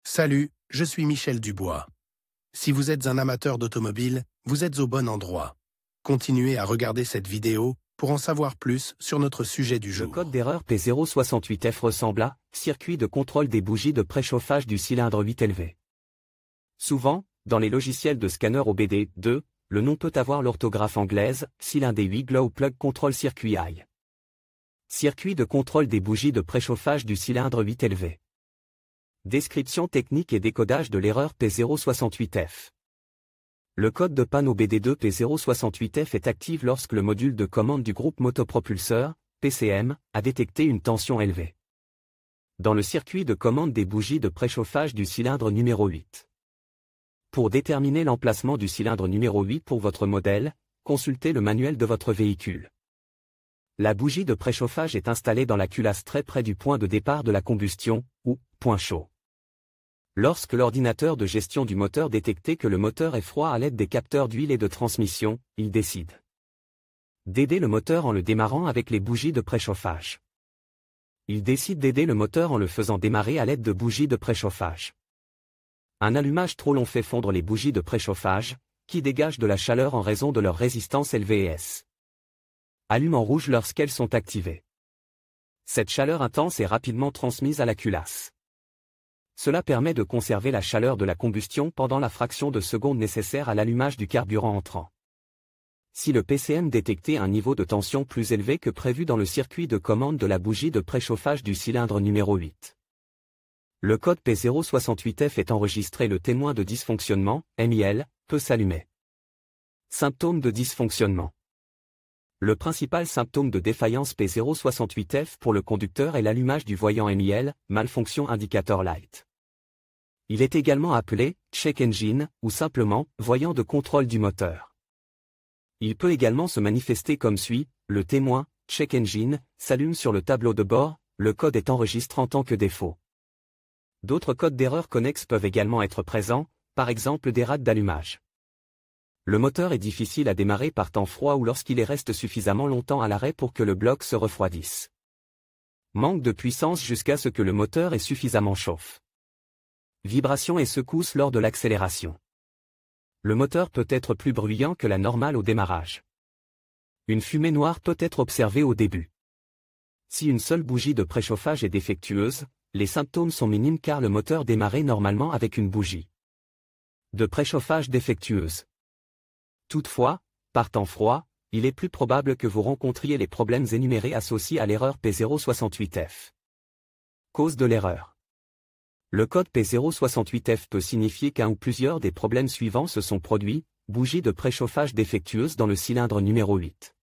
Salut, je suis Michel Dubois. Si vous êtes un amateur d'automobile, vous êtes au bon endroit. Continuez à regarder cette vidéo pour en savoir plus sur notre sujet du jour. Le code d'erreur P068F ressemble à circuit de contrôle des bougies de préchauffage du cylindre 8LV. Souvent, dans les logiciels de scanner OBD2, le nom peut avoir l'orthographe anglaise, cylindre 8 glow plug control circuit I. Circuit de contrôle des bougies de préchauffage du cylindre 8LV. Description technique et décodage de l'erreur P068F. Le code de panne OBD2 P068F est actif lorsque le module de commande du groupe motopropulseur, PCM, a détecté une tension élevée dans le circuit de commande des bougies de préchauffage du cylindre numéro 8. Pour déterminer l'emplacement du cylindre numéro 8 pour votre modèle, consultez le manuel de votre véhicule. La bougie de préchauffage est installée dans la culasse très près du point de départ de la combustion, ou point chaud. Lorsque l'ordinateur de gestion du moteur détecte que le moteur est froid à l'aide des capteurs d'huile et de transmission, il décide d'aider le moteur en le démarrant avec les bougies de préchauffage. Il décide d'aider le moteur en le faisant démarrer à l'aide de bougies de préchauffage. Un allumage trop long fait fondre les bougies de préchauffage, qui dégagent de la chaleur en raison de leur résistance LVS. Allume en rouge lorsqu'elles sont activées. Cette chaleur intense est rapidement transmise à la culasse. Cela permet de conserver la chaleur de la combustion pendant la fraction de seconde nécessaire à l'allumage du carburant entrant. Si le PCM détectait un niveau de tension plus élevé que prévu dans le circuit de commande de la bougie de préchauffage du cylindre numéro 8. Le code P068F est enregistré, le témoin de dysfonctionnement, MIL, peut s'allumer. Symptômes de dysfonctionnement. Le principal symptôme de défaillance P068F pour le conducteur est l'allumage du voyant MIL, malfonction indicator light. Il est également appelé check engine ou simplement voyant de contrôle du moteur. Il peut également se manifester comme suit: le témoin check engine s'allume sur le tableau de bord, le code est enregistré en tant que défaut. D'autres codes d'erreur connexes peuvent également être présents, par exemple des rats d'allumage. Le moteur est difficile à démarrer par temps froid ou lorsqu'il reste suffisamment longtemps à l'arrêt pour que le bloc se refroidisse. Manque de puissance jusqu'à ce que le moteur ait suffisamment chauffe. Vibration et secousse lors de l'accélération. Le moteur peut être plus bruyant que la normale au démarrage. Une fumée noire peut être observée au début. Si une seule bougie de préchauffage est défectueuse, les symptômes sont minimes car le moteur démarrait normalement avec une bougie de préchauffage défectueuse. Toutefois, par temps froid, il est plus probable que vous rencontriez les problèmes énumérés associés à l'erreur P068F. Cause de l'erreur. Le code P068F peut signifier qu'un ou plusieurs des problèmes suivants se sont produits: bougie de préchauffage défectueuse dans le cylindre numéro 8.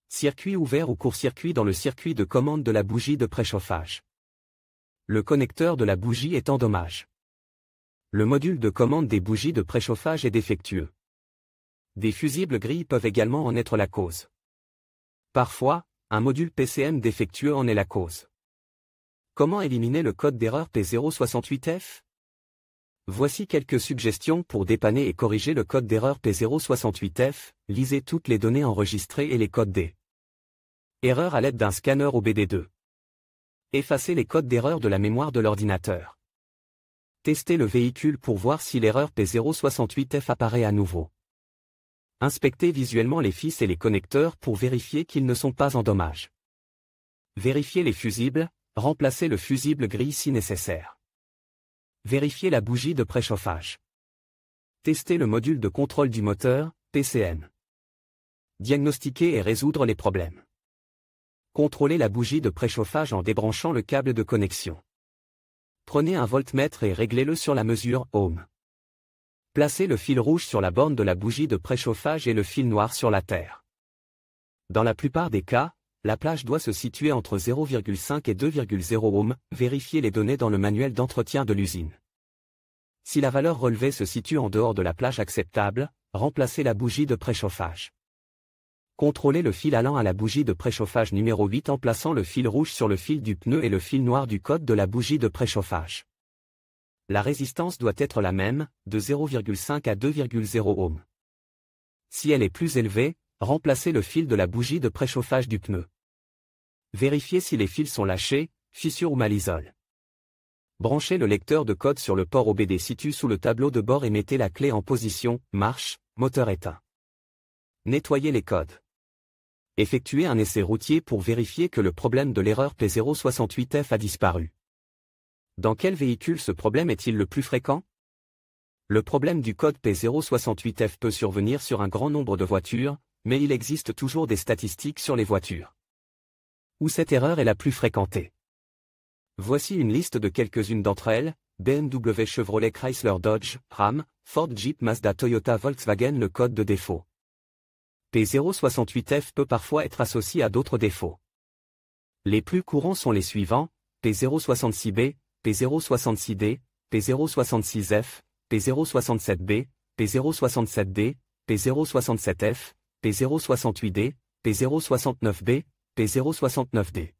Circuit ouvert ou court-circuit dans le circuit de commande de la bougie de préchauffage. Le connecteur de la bougie est en dommage. Le module de commande des bougies de préchauffage est défectueux. Des fusibles gris peuvent également en être la cause. Parfois, un module PCM défectueux en est la cause. Comment éliminer le code d'erreur P068F? Voici quelques suggestions pour dépanner et corriger le code d'erreur P068F. Lisez toutes les données enregistrées et les codes des erreurs à l'aide d'un scanner OBD2. Effacez les codes d'erreur de la mémoire de l'ordinateur. Testez le véhicule pour voir si l'erreur P068F apparaît à nouveau. Inspectez visuellement les fils et les connecteurs pour vérifier qu'ils ne sont pas en dommage. Vérifiez les fusibles, remplacez le fusible gris si nécessaire. Vérifiez la bougie de préchauffage. Testez le module de contrôle du moteur, PCM. Diagnostiquer et résoudre les problèmes. Contrôlez la bougie de préchauffage en débranchant le câble de connexion. Prenez un voltmètre et réglez-le sur la mesure ohm. Placez le fil rouge sur la borne de la bougie de préchauffage et le fil noir sur la terre. Dans la plupart des cas, la plage doit se situer entre 0,5 et 2,0 ohm. Vérifiez les données dans le manuel d'entretien de l'usine. Si la valeur relevée se situe en dehors de la plage acceptable, remplacez la bougie de préchauffage. Contrôlez le fil allant à la bougie de préchauffage numéro 8 en plaçant le fil rouge sur le fil du pneu et le fil noir du code de la bougie de préchauffage. La résistance doit être la même, de 0,5 à 2,0 ohm. Si elle est plus élevée, remplacez le fil de la bougie de préchauffage du pneu. Vérifiez si les fils sont lâchés, fissures ou mal isolés. Branchez le lecteur de code sur le port OBD situé sous le tableau de bord et mettez la clé en position « Marche », moteur éteint. Nettoyez les codes. Effectuez un essai routier pour vérifier que le problème de l'erreur P068F a disparu. Dans quel véhicule ce problème est-il le plus fréquent? Le problème du code P068F peut survenir sur un grand nombre de voitures, mais il existe toujours des statistiques sur les voitures où cette erreur est la plus fréquentée. Voici une liste de quelques-unes d'entre elles: BMW, Chevrolet, Chrysler, Dodge, Ram, Ford, Jeep, Mazda, Toyota, Volkswagen. Le code de défaut P068F peut parfois être associé à d'autres défauts. Les plus courants sont les suivants: P066B, P066D, P066F, P067B, P067D, P067F, P068D, P069B, P069D.